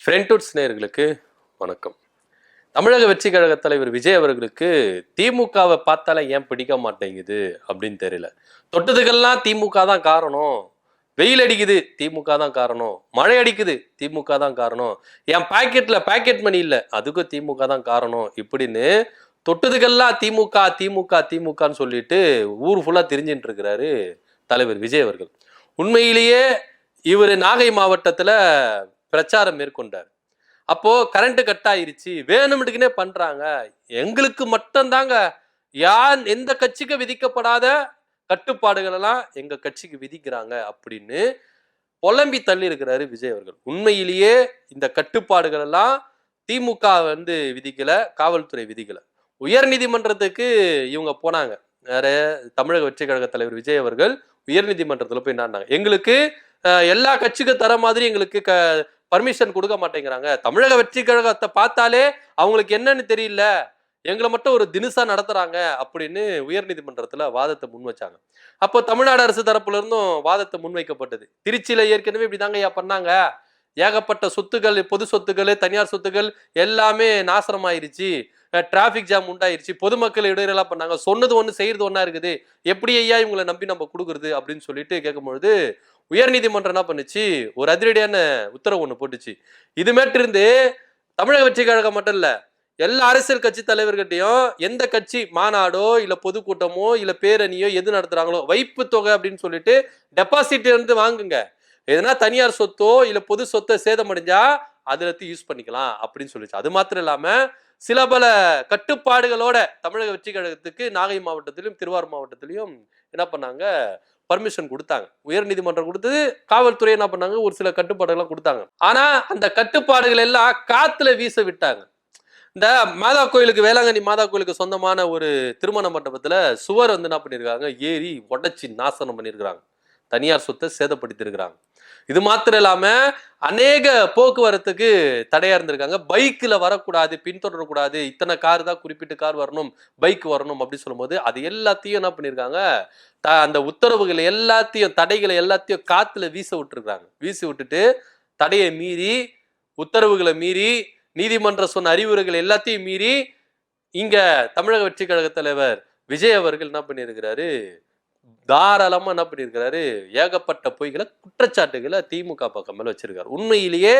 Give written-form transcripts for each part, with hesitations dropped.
ஃப்ரெண்ட்வுட்ஸ் நேயர்களுக்கு வணக்கம். தமிழக வெற்றி கழக தலைவர் விஜய் அவர்களுக்கு திமுகவை பார்த்தாலே ஏன் பிடிக்க மாட்டேங்குது அப்படின்னு தெரியல. தொட்டதுக்கெல்லாம் திமுக தான் காரணம். வெயில் அடிக்குது திமுக தான் காரணம். மழை அடிக்குது திமுக தான் காரணம். என் பாக்கெட்ல பாக்கெட் மணி இல்லை அதுக்கும் திமுக தான் காரணம் இப்படின்னு தொட்டதுக்கெல்லாம் திமுக திமுக திமுகன்னு சொல்லிட்டு ஊர் ஃபுல்லா தெரிஞ்சுட்டு இருக்கிறாரு தலைவர் விஜய் அவர்கள். உண்மையிலேயே இவர் நாகை மாவட்டத்துல பிரச்சாரம் மேற்கொண்டார். அப்போ கரண்ட் கட் ஆயிருச்சு, வேணும்னுக்குனே பண்றாங்க, எங்களுக்கு மட்டும்தாங்க எந்த கட்சிக்கு விதிக்கப்படாத கட்டுப்பாடுகள் எல்லாம் எங்க கட்சிக்கு விதிக்கிறாங்க அப்படின்னு புலம்பி தள்ளி இருக்கிறாரு விஜய் அவர்கள். உண்மையிலேயே இந்த கட்டுப்பாடுகள் எல்லாம் திமுக விதிக்கல, காவல்துறை விதிக்கல. உயர் நீதிமன்றத்துக்கு இவங்க போனாங்க. வேற தமிழக வெற்றி கழக தலைவர் விஜய் அவர்கள் உயர் நீதிமன்றத்துல போய் என்னாங்க, எங்களுக்கு எல்லா கட்சிக்கும் தர மாதிரி எங்களுக்கு பர்மிஷன் கொடுக்க மாட்டேங்கிறாங்க, தமிழக வெற்றி கழகத்தை பார்த்தாலே அவங்களுக்கு என்னன்னு தெரியல, எங்களை மட்டும் ஒரு தினுசா நடத்துறாங்க அப்படின்னு உயர் நீதிமன்றத்துல வாதத்தை முன் வச்சாங்க. அப்போ தமிழ்நாடு அரசு தரப்புல இருந்தும் வாதத்தை முன்வைக்கப்பட்டது. திருச்சியில ஏற்கனவே இப்படிதாங்க ஐயா பண்ணாங்க, ஏகப்பட்ட சொத்துக்கள், பொது சொத்துக்கள், தனியார் சொத்துக்கள் எல்லாமே நாசனமாயிருச்சு, டிராபிக் ஜாம் உண்டாயிருச்சு, பொதுமக்கள் இடையிலா பண்ணாங்க, சொன்னது ஒண்ணு செய்யறது ஒன்னா இருக்குது, எப்படி ஐயா இவங்களை நம்பி நம்ம கொடுக்குறது அப்படின்னு சொல்லிட்டு கேட்கும்பொழுது உயர் நீதிமன்றம் என்ன பண்ணுச்சு, ஒரு அதிரடியான உத்தரவு ஒண்ணு போட்டுச்சு. இதுமேட்டு இருந்து தமிழக வெற்றி கழகம் மட்டும் இல்ல, எல்லா அரசியல் கட்சி தலைவர்கிட்டையும் எந்த கட்சி மாநாடோ இல்ல பொதுக்கூட்டமோ இல்ல பேரணியோ எது நடத்துறாங்களோ வைப்பு தொகை அப்படின்னு சொல்லிட்டு டெபாசிட் இருந்து வாங்குங்க, எதனா தனியார் சொத்தோ இல்ல பொது சொத்தை சேதமடைஞ்சா அதுல யூஸ் பண்ணிக்கலாம் அப்படின்னு சொல்லிச்சு. அது மாத்திரம் இல்லாம சில பல கட்டுப்பாடுகளோட தமிழக வெற்றி கழகத்துக்கு நாகை மாவட்டத்திலும் திருவாரூர் மாவட்டத்திலையும் என்ன பண்ணாங்க, பர்மிஷன் கொடுத்தாங்க. உயர் நீதிமன்றம் கொடுத்தது, காவல்துறை என்ன பண்ணாங்க, ஒரு சில கட்டுப்பாடுகள் கொடுத்தாங்க. ஆனா அந்த கட்டுப்பாடுகள் எல்லாம் காத்துல வீச விட்டாங்க. இந்த மாதா கோயிலுக்கு, வேளாங்கண்ணி மாதா கோயிலுக்கு சொந்தமான ஒரு திருமண மண்டபத்துல சுவர் என்ன பண்ணிருக்காங்க, ஏறி உடைச்சி நாசனம் பண்ணிருக்கிறாங்க, தனியார் சொத்தை சேதப்படுத்தி இருக்கிறாங்க. இது மாத்திரம் இல்லாம அநேக போக்குவரத்துக்கு தடையா இருந்திருக்காங்க. பைக்ல வரக்கூடாது, பின்தொடரக்கூடாது, இத்தனை கார் தான், குறிப்பிட்ட கார் வரணும், பைக் வரணும் அப்படின்னு சொல்லும் போது அது எல்லாத்தையும் என்ன பண்ணிருக்காங்க, அந்த உத்தரவுகளை எல்லாத்தையும், தடைகளை எல்லாத்தையும் காத்துல வீச விட்டுருக்காங்க. வீசி விட்டுட்டு தடையை மீறி, உத்தரவுகளை மீறி, நீதிமன்றம் சொன்ன அறிவுரைகள் எல்லாத்தையும் மீறி இங்க தமிழக வெற்றி கழக தலைவர் விஜய் அவர்கள் என்ன பண்ணியிருக்கிறாரு, தாராளமா என்ன பண்ணியிருக்கிறாரு, ஏகப்பட்ட பொய்களை, குற்றச்சாட்டுகளை திமுக பக்கம் மேல வச்சிருக்காரு. உண்மையிலேயே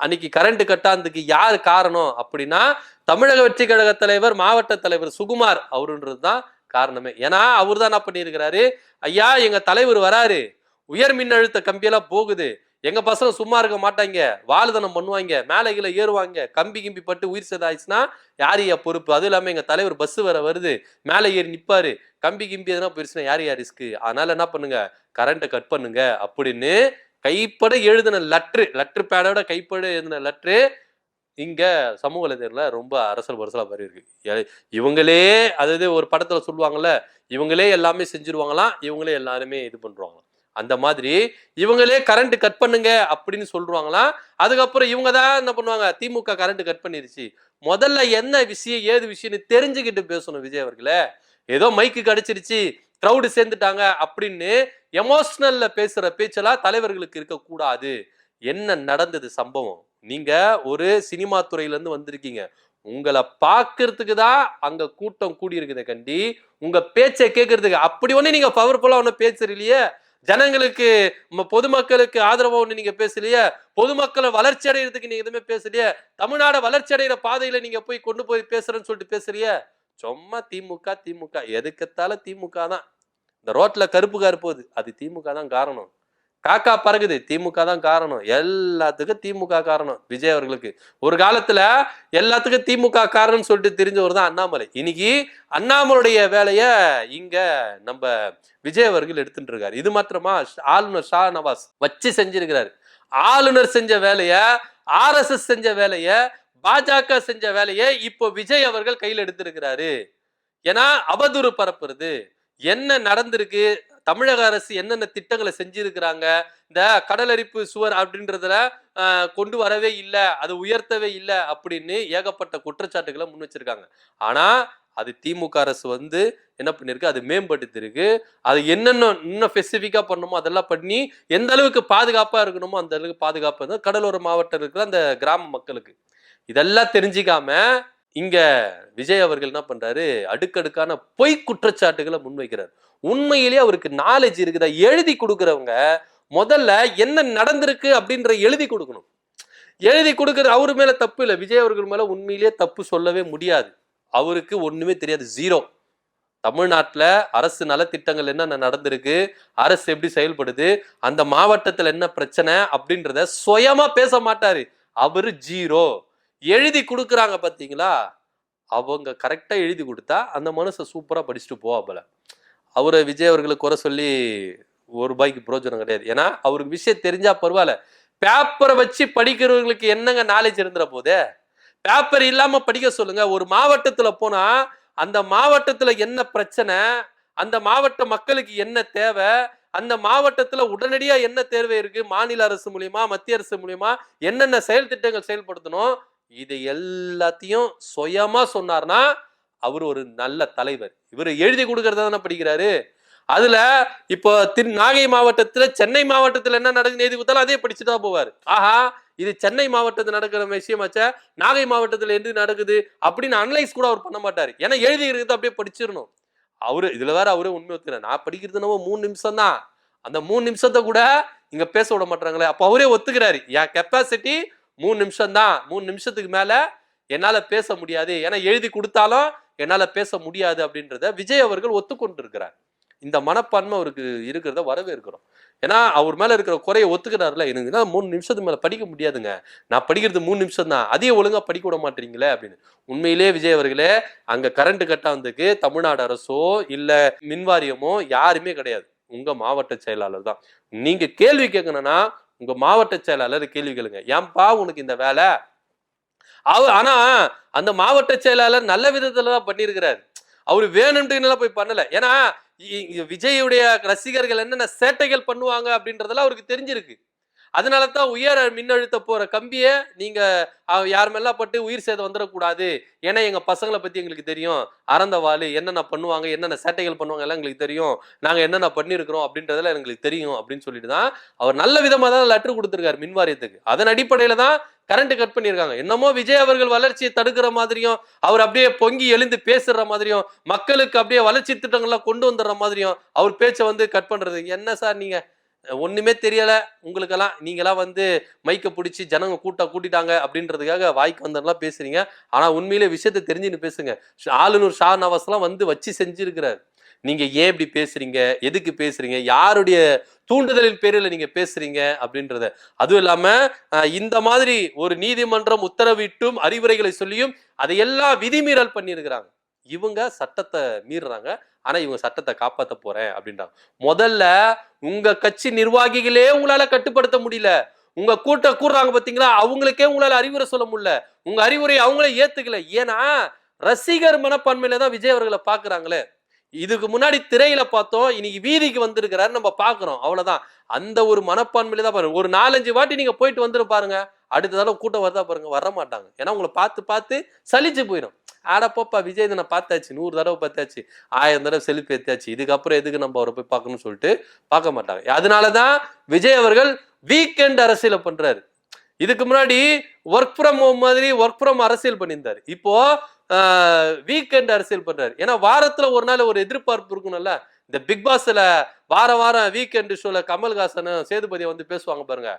அன்னைக்கு கரண்ட் கட்டாந்ததுக்கு யார் காரணம் அப்படின்னா தமிழக வெற்றி கழக தலைவர் மாவட்ட தலைவர் சுகுமார் அவருன்றதுதான் காரணமே. ஏன்னா அவர் தான் என்ன பண்ணியிருக்கிறாரு, ஐயா எங்க தலைவர் வராரு, உயர் மின்னழுத்த கம்பியெல்லாம் போகுது, எங்க பசங்க சும்மா இருக்க மாட்டாங்க, வாழுதனம் பண்ணுவாங்க, மேலே கீழே ஏறுவாங்க, கம்பி கிம்பி பட்டு உயிர் சேதம் ஆயிடுச்சுன்னா யார் யா பொறுப்பு, அதுவும் இல்லாம எங்க தலைவர் பஸ் வேற வருது, மேலே ஏறி நிப்பாரு, கம்பி கிம்பி எதனா போயிருச்சுன்னா யார் யார் ரிஸ்க்கு, அதனால என்ன பண்ணுங்க, கரண்ட்டை கட் பண்ணுங்க அப்படின்னு கைப்பட எழுதின லெட்ரு பேடோட கைப்பட எழுதின லெட்ரு இங்க சமூக வலைதளத்துல ரொம்ப அரசல் பரசலா மாதிரி இருக்கு. இவங்களே, அதாவது ஒரு படத்துல சொல்லுவாங்கல்ல, இவங்களே எல்லாமே செஞ்சிருவாங்களாம், இவங்களே எல்லாருமே இது பண்றாங்களாம், அந்த மாதிரி இவங்களே கரண்ட் கட் பண்ணுங்க அப்படின்னு சொல்றாங்களாம். அதுக்கப்புறம் இவங்க தான் என்ன பண்ணுவாங்க, திமுக கரண்ட் கட் பண்ணிருச்சு. முதல்ல என்ன விஷயம் ஏது விஷயம்னு தெரிஞ்சுக்கிட்டு பேசணும் விஜய் அவர்களே. ஏதோ மைக்கு கிடைச்சிருச்சு, கிரௌடு சேர்ந்துட்டாங்க அப்படின்னு எமோஷனல்ல பேசுற பேச்செல்லாம் தலைவர்களுக்கு இருக்க கூடாது. என்ன நடந்தது சம்பவம், நீங்க ஒரு சினிமா துறையில இருந்து வந்திருக்கீங்க, உங்களை பாக்குறதுக்கு தான் அங்க கூட்டம் கூடி இருக்குது கண்டி, உங்க பேச்சை கேட்கறதுக்கு அப்படி ஒண்ணு நீங்க பவர்ஃபுல்லா ஒண்ணு பேசுறீங்களே, ஜனங்களுக்கு பொதுமக்களுக்கு ஆதரவா ஒண்ணு நீங்க பேசலையே, பொதுமக்களை வளர்ச்சி அடைகிறதுக்கு நீங்க எதுவுமே பேசலையே, தமிழ்நாடு வளர்ச்சி அடைகிற பாதையில நீங்க போய் கொண்டு போய் பேசுறேன்னு சொல்லிட்டு பேசுறிய, சும்மா திமுக திமுக எதுக்கத்தால திமுக தான். இந்த ரோட்ல கருப்பு கார் போகுது, அது திமுக தான் காரணம். காக்கா பறகுது, திமுக தான் காரணம். எல்லாத்துக்கும் திமுக காரணம் விஜய் அவர்களுக்கு. ஒரு காலத்துல எல்லாத்துக்கும் திமுக காரணம் சொல்லிட்டு தெரிஞ்சவர் தான் அண்ணாமலை. இன்னைக்கு அண்ணாமலையுடைய வேலைய இங்க நம்ம விஜய் அவர்கள் எடுத்துட்டு இருக்காரு. இது மாத்திரமா, ஆளுநர் ஷா நவாஸ் வச்சு செஞ்சிருக்கிறாரு. ஆளுநர் செஞ்ச வேலைய, RSS செஞ்ச வேலைய, பாஜக செஞ்ச வேலைய இப்போ விஜய் அவர்கள் கையில் எடுத்திருக்கிறாரு. ஏன்னா அவதூறு பரப்புறது, என்ன நடந்திருக்கு, தமிழக அரசு என்னென்ன திட்டங்களை செஞ்சிருக்கிறாங்க, இந்த கடலரிப்பு சுவர் அப்படின்றதுல கொண்டு வரவே இல்லை, அது உயர்த்தவே இல்லை அப்படின்னு ஏகப்பட்ட குற்றச்சாட்டுகளை முன் வச்சிருக்காங்க. ஆனா அது திமுக அரசு வந்து என்ன பண்ணிருக்கு, அது மேம்படுத்திருக்கு. அது என்னென்ன இன்னும் ஸ்பெசிஃபிக்கா பண்ணணுமோ அதெல்லாம் பண்ணி எந்த அளவுக்கு பாதுகாப்பா இருக்கணுமோ அந்த அளவுக்கு பாதுகாப்பு கடலோர மாவட்டம் இருக்கிற அந்த கிராம மக்களுக்கு. இதெல்லாம் தெரிஞ்சுக்காம இங்க விஜய் அவர்கள் என்ன பண்றாரு, அடுக்கடுக்கான பொய் குற்றச்சாட்டுகளை முன்வைக்கிறார். உண்மையிலேயே அவருக்கு நாலேஜ் இருக்குதா? எழுதி கொடுக்கிறவங்க முதல்ல என்ன நடந்திருக்கு அப்படின்ற எழுதி கொடுக்கணும். எழுதி கொடுக்கறது அவரு மேல தப்பு இல்லை. விஜய் அவர்கள் மேல உண்மையிலேயே தப்பு சொல்லவே முடியாது. அவருக்கு ஒண்ணுமே தெரியாது, ஜீரோ. தமிழ்நாட்டுல அரசு நலத்திட்டங்கள் என்னென்ன நடந்திருக்கு, அரசு எப்படி செயல்படுது, அந்த மாவட்டத்துல என்ன பிரச்சனை அப்படின்றத சுயமா பேச மாட்டாரு. அவரு ஜீரோ. எழுதி கொடுக்குறாங்க பாத்தீங்களா, அவங்க கரெக்டா எழுதி கொடுத்தா அந்த மனுஷன் சூப்பரா படிச்சுட்டு போவாப்புல. அவரை விஜய் அவர்களுக்கு குறை சொல்லி ஒரு ரூபாய்க்கு பிரயோஜனம் கிடையாது. ஏன்னா அவருக்கு விஷயம் தெரிஞ்சா பரவாயில்ல. பேப்பரை வச்சு படிக்கிறவங்களுக்கு என்னங்க நாலேஜ் இருந்துற போதே? பேப்பர் இல்லாம படிக்க சொல்லுங்க. ஒரு மாவட்டத்துல போனா அந்த மாவட்டத்துல என்ன பிரச்சனை, அந்த மாவட்ட மக்களுக்கு என்ன தேவை, அந்த மாவட்டத்துல உடனடியா என்ன தேவை இருக்கு, மாநில அரசு மூலியமா மத்திய அரசு மூலியமா என்னென்ன செயல் திட்டங்கள் செயல்படுத்தணும், இது எல்லாத்தையும் சுயமா சொன்னார்னா அவர் ஒரு நல்ல தலைவர். இவர் எழுதி கொடுக்கறத தானே படிக்கிறாரு. அதுல இப்போ நாகை மாவட்டத்துல சென்னை மாவட்டத்துல என்ன நடக்குது எழுதி கொடுத்தாலும் அதே படிச்சுட்டு தான் போவார். ஆஹா, இது சென்னை மாவட்டத்தில் நடக்கிற விஷயமாச்சா, நாகை மாவட்டத்தில் என்ன நடக்குது அப்படின்னு அனலைஸ் கூட அவர் பண்ண மாட்டாரு. ஏன்னா எழுதி இருக்கிறது அப்படியே படிச்சிடணும். அவரு இதுல வேற அவரே உண்மை ஒத்துக்கிறேன். நான் படிக்கிறது நம்ம 3 நிமிஷம் தான், அந்த 3 நிமிஷத்தை கூட இங்க பேச விட மாட்டாங்களே. அப்ப அவரே ஒத்துக்கிறாரு, என் கெப்பாசிட்டி 3 நிமிஷம் தான், 3 நிமிஷத்துக்கு மேல என்னால பேச முடியாது, ஏன்னா எழுதி கொடுத்தாலும் என்னால பேச முடியாது அப்படின்றத விஜய் அவர்கள் ஒத்துக்கொண்டு இருக்கிறார். இந்த மனப்பான்மை அவருக்கு இருக்கிறத வரவேற்கிறோம். ஏன்னா அவர் மேல இருக்கிற குறைய ஒத்துக்கிறாருல. எனக்கு 3 நிமிஷத்துக்கு மேல படிக்க முடியாதுங்க, நான் படிக்கிறது 3 நிமிஷம் தான், அதையே ஒழுங்கா படிக்க விட மாட்டீங்களே அப்படின்னு. உண்மையிலே விஜய் அவர்களே, அங்க கரண்ட் கட் ஆனதுக்கு தமிழ்நாடு அரசோ இல்ல மின்வாரியமோ யாருமே கிடையாது, உங்க மாவட்ட செயலாளர் தான். நீங்க கேள்வி கேட்கணும்னா உங்க மாவட்ட செயலாளர் கேள்வி கேளுங்க, ஏன்பா உனக்கு இந்த வேலை. ஆனா அந்த மாவட்ட செயலாளர் நல்ல விதத்துல தான் பண்ணியிருக்கிறாரு. அவரு வேணும்னு போய் பண்ணல. ஏன்னா விஜயுடைய ரசிகர்கள் என்னென்ன சேட்டைகள் பண்ணுவாங்க அப்படின்றதெல்லாம் அவருக்கு தெரிஞ்சிருக்கு. அதனாலதான் உயர் மின்னழுத்த போற கம்பிய நீங்க யார் மேல பட்டு உயிர் சேதம் வந்துடக்கூடாது, ஏன்னா எங்க பசங்களை பத்தி எங்களுக்கு தெரியும், அறந்தவாளு என்னென்ன பண்ணுவாங்க, என்னென்ன சேட்டைகள் பண்ணுவாங்க எல்லாம் எங்களுக்கு தெரியும், நாங்க என்னென்ன பண்ணிருக்கிறோம் அப்படின்றதெல்லாம் எங்களுக்கு தெரியும் அப்படின்னு சொல்லிட்டு தான் அவர் நல்ல விதமா தான் லெட்டர் கொடுத்திருக்காரு மின் வாரியத்துக்கு. அதன் அடிப்படையில தான் கரண்ட் கட் பண்ணிருக்காங்க. என்னமோ விஜய் அவர்கள் வளர்ச்சியை தடுக்கிற மாதிரியும், அவர் அப்படியே பொங்கி எழுந்து பேசுற மாதிரியும், மக்களுக்கு அப்படியே வளர்ச்சி திட்டங்கள்லாம் கொண்டு வந்துடுற மாதிரியும் அவர் பேச்சை வந்து கட் பண்றது. என்ன சார் நீங்க ஒண்ணுமே தெரியல உங்களுக்கெல்லாம், நீங்களாம் வந்து மைக்க பிடிச்சி ஜனங்க கூட்டிட்டாங்க அப்படின்றதுக்காக வாய்க்கு வந்தெல்லாம் பேசுறீங்க. ஆனா உண்மையிலே விஷயத்தை தெரிஞ்சுன்னு பேசுங்க. ஆளுநர் ஷா நவாஸ் எல்லாம் வந்து வச்சு செஞ்சிருக்கிறார். நீங்க ஏன் இப்படி பேசுறீங்க, எதுக்கு பேசுறீங்க, யாருடைய தூண்டுதலின் பேரில் நீங்க பேசுறீங்க அப்படின்றத. அதுவும் இல்லாம இந்த மாதிரி ஒரு நீதிமன்றம் உத்தரவிட்டும் அறிவுரைகளை சொல்லியும் அதையெல்லாம் விதிமீறல் பண்ணியிருக்கிறாங்க. இவங்க சட்டத்தை மீறுறாங்க, ஆனா இவங்க சட்டத்தை காப்பாற்ற போறேன் அப்படின்றாங்க. முதல்ல உங்க கட்சி நிர்வாகிகளே உங்களால கட்டுப்படுத்த முடியல. உங்க கூடுறாங்க பாத்தீங்களா, அவங்களுக்கே உங்களால அறிவுரை சொல்ல முடியல. உங்க அறிவுரை அவங்களே ஏத்துக்கல. ஏன்னா ரசிகர் மனப்பான்மையில தான் விஜய் அவர்களை பாக்குறாங்களே. இதுக்கு முன்னாடி திரையில பார்த்தோம், இன்னைக்கு வீதிக்கு வந்திருக்கிறாரு நம்ம பாக்குறோம், அவ்வளவுதான். அந்த ஒரு மனப்பான்மையில தான் பாருங்க. ஒரு 4-5 வாட்டி நீங்க போயிட்டு வந்துட்டு பாருங்க, அடுத்த தடவை கூட்டம் வருதா பாருங்க, வர மாட்டாங்க. ஏன்னா உங்களை பார்த்து சலிச்சு போயிடும். ஆட போப்பா விஜய் நான் பார்த்தாச்சு, 100 தடவை பார்த்தாச்சு, 1000 தடவை செல்ஃபி எடுத்தாச்சு, இதுக்கப்புறம் எதுக்கு நம்ம அவரை போய் பார்க்கணும்னு சொல்லிட்டு பார்க்க மாட்டாங்க. அதனாலதான் விஜய் அவர்கள் வீக்கெண்ட் அரசியல் பண்றாரு. இதுக்கு முன்னாடி ஒர்க் ஃப்ரம் ஹோம் மாதிரி ஒர்க் ஃப்ரம் அரசியல் பண்ணியிருந்தாரு. இப்போ வீக்கெண்ட் அரசியல் பண்றாரு. ஏன்னா வாரத்துல ஒரு நாள் ஒரு எதிர்பார்ப்பு இருக்கணும்ல. இந்த பிக் பாஸ்ல வாரம் வீக்கெண்ட் ஷோல கமல்ஹாசன் சேதுபதியை வந்து பேசுவாங்க பாருங்க,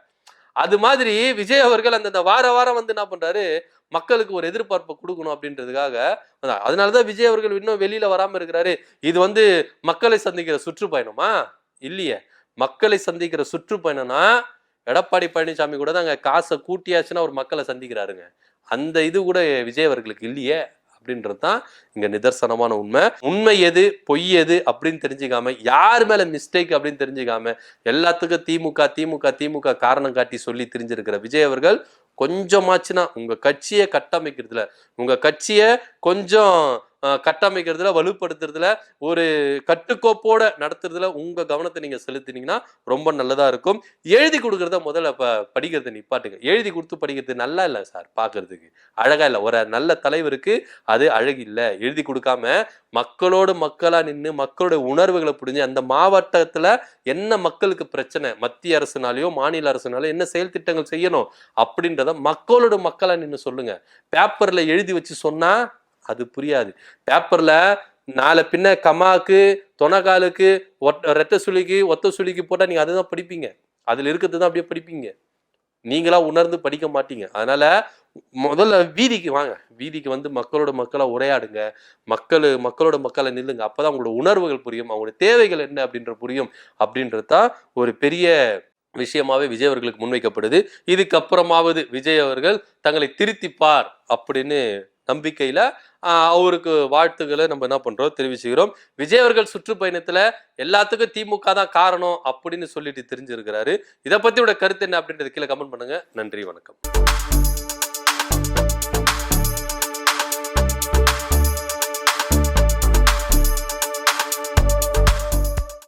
அது மாதிரி விஜய் அவர்கள் அந்த வாரம் வந்து என்ன பண்றாரு, மக்களுக்கு ஒரு எதிர்பார்ப்பை கொடுக்கணும் அப்படின்றதுக்காக. அதனாலதான் விஜய் அவர்கள் இன்னும் வெளியில வராம இருக்கிறாரு. இது வந்து மக்களை சந்திக்கிற சுற்றுப்பயணமா இல்லையே. மக்களை சந்திக்கிற சுற்றுப்பயணம்னா எடப்பாடி பழனிசாமி கூட தான் அங்க காசை கூட்டியாச்சுன்னா ஒரு மக்களை சந்திக்கிறாருங்க. அந்த இது கூட விஜய் அவர்களுக்கு இல்லையே அப்படின்றதுதான் இங்க நிதர்சனமான உண்மை. உண்மை எது பொய் எது அப்படின்னு தெரிஞ்சுக்காம, யார் மேல மிஸ்டேக் அப்படின்னு தெரிஞ்சுக்காம, எல்லாத்துக்கும் திமுக காரணம் காட்டி சொல்லி தெரிஞ்சிருக்கிற விஜய் அவர்கள் கொஞ்சமாச்சுன்னா உங்க கட்சியை கட்டமைக்கிறதுல, உங்க கட்சியை கொஞ்சம் கட்டமைக்கிறதுல, வலுப்படுத்துறதுல, ஒரு கட்டுக்கோப்போட நடத்துறதுல உங்க கவனத்தை நீங்க செலுத்தினீங்கன்னா ரொம்ப நல்லதா இருக்கும். எழுதி கொடுக்கறத முதல்ல படிக்கிறத நிப்பாட்டுங்க. எழுதி கொடுத்து படிக்கிறது நல்லா இல்ல சார் பார்க்கறதுக்கு. அழகா இல்ல. ஒரு நல்ல தலைவருக்கு அது அழகு இல்ல. எழுதி கொடுக்காம மக்களோடு மக்களா நின்னு மக்களுடைய உணர்வுகளை புரிஞ்சு அந்த மாவட்டத்துல என்ன மக்களுக்கு பிரச்சனை, மத்திய அரசுனாலயோ மாநில அரசுனாலயோ என்ன செயல் திட்டங்கள் செய்யணும் அப்படின்றத மக்களோட மக்களா நின்னு சொல்லுங்க. பேப்பர்ல எழுதி வச்சு சொன்னா அது புரியாது. பேப்பர்ல நாளை பின்ன கமாக்கு, தொணகாலுக்கு, ரெட்டை சுழிக்கு, ஒத்த சுழிக்கு போட்டா நீங்க அதுதான் படிப்பீங்க. அதுல இருக்கிறது தான் அப்படியே படிப்பீங்க. நீங்களா உணர்ந்து படிக்க மாட்டீங்க. அதனால முதல்ல வீதிக்கு வாங்க. வீதிக்கு வந்து மக்களோட மக்களா உரையாடுங்க. மக்களோட மக்களா நில்லுங்க. அப்பதான் உங்களோட உணர்வுகள் புரியும். அவங்களோட தேவைகள் என்ன அப்படின்ற புரியும். அப்படின்றது தான் ஒரு பெரிய விஷயமாவே விஜய் அவர்களுக்கு முன்வைக்கப்படுது. இதுக்கப்புறமாவது விஜய் அவர்கள் தங்களை திருத்திப்பார் அப்படின்னு நம்பிக்கையில அவருக்கு வாழ்த்துக்களை நம்ம என்ன பண்றோம் தெரிவிச்சுக்கிறோம். விஜய் அவர்கள் சுற்றுப்பயணத்துல எல்லாத்துக்கும் திமுக தான் காரணம் அப்படின்னு சொல்லிட்டு தெரிஞ்சிருக்கிறாரு. இதை பத்தியோட கருத்து என்ன அப்படின்றது கீழே கமெண்ட் பண்ணுங்க. நன்றி, வணக்கம்.